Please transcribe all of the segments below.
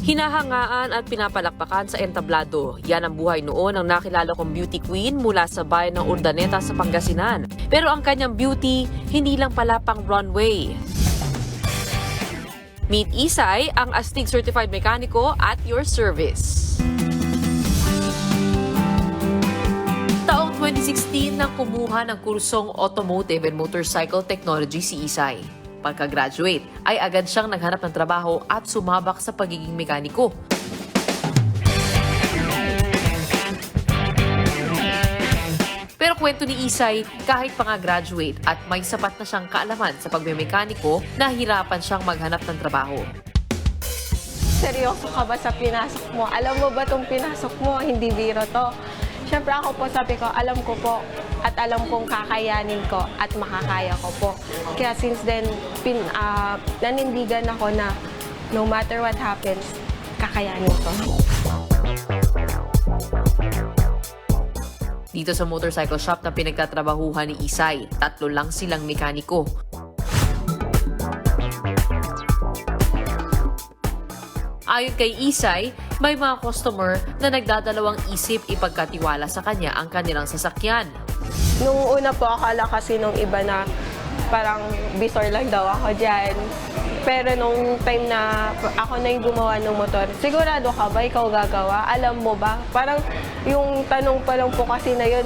Hinahangaan at pinapalakpakan sa entablado. Yan ang buhay noon ng nakilala kong beauty queen mula sa bayan ng Urdaneta sa Pangasinan. Pero ang kanyang beauty, hindi lang pala pang runway. Meet Isay, ang Astig Certified Mekaniko at your service. Taong 2016 nang kumuha ng kursong Automotive and Motorcycle Technology si Isay. Pagka-graduate ay agad siyang naghanap ng trabaho at sumabak sa pagiging mekaniko. Pero kwento ni Isay, kahit pa nga graduate at may sapat na siyang kaalaman sa pagmemekaniko, nahirapan siyang maghanap ng trabaho. Seryoso ka ba sa pinasok mo? Alam mo ba itong pinasok mo? Hindi biro to. Siyempre ako po, sabi ko, alam ko po at alam kong kakayanin ko at makakaya ko po. Kaya since then, nanindigan ako na no matter what happens, kakayanin ko. Dito sa motorcycle shop na pinagtatrabahuhan ni Isay, 3 lang silang mekaniko. Ayon kay Isay, may mga customer na nagdadalawang isip ipagkatiwala sa kanya ang kanilang sasakyan. Nung una po, akala kasi nung iba na parang bisor lang daw ako dyan. Pero nung time na ako na yung gumawa ng motor, sigurado ka ba ikaw gagawa? Alam mo ba? Parang yung tanong pa lang po kasi na yun,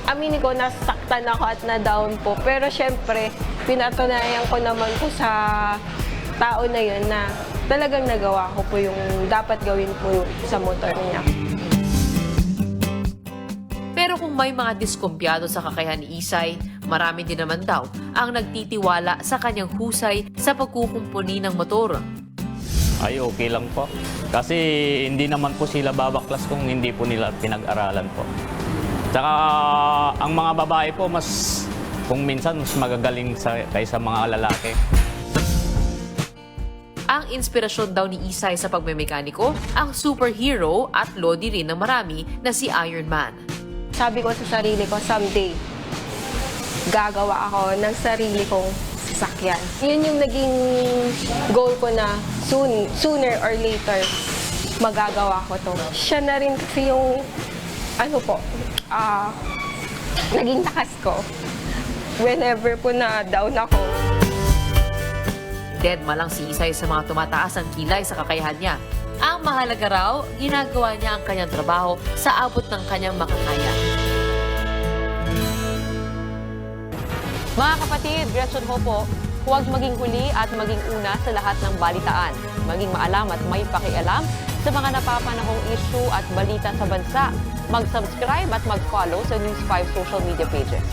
aminin ko, nasaktan ako at na-down po. Pero syempre, pinatunayan ko naman po sa tao na yun na talagang nagawa ko po yung dapat gawin po sa motor niya. Pero kung may mga diskumpiyado sa kakayahan ni Isay, marami din naman daw ang nagtitiwala sa kanyang husay sa pagkukumpuni ng motor. Ay, okay lang po. Kasi hindi naman po sila babaklas kung hindi po nila pinag-aralan po. Tsaka ang mga babae po, kung minsan mas magagaling kaysa mga lalaki. Ang inspirasyon daw ni Isay sa pagmemekaniko, ang superhero at lodi rin ng marami na si Iron Man. Sabi ko sa sarili ko, someday, gagawa ako ng sarili kong sasakyan. Yun yung naging goal ko na sooner or later, magagawa ko to. Siya na rin kasi yung, naging takas ko. Whenever po na down ako. Deadma lang si Isay sa mga tumataas ang kilay sa kakayahan niya. Ang mahalaga raw, ginagawa niya ang kanyang trabaho sa abot ng kanyang makakaya. Mga kapatid, Gretchen Ho po, huwag maging huli at maging una sa lahat ng balitaan. Maging maalam at may pakialam sa mga napapanahong issue at balita sa bansa. Mag-subscribe at mag-follow sa News 5 social media pages.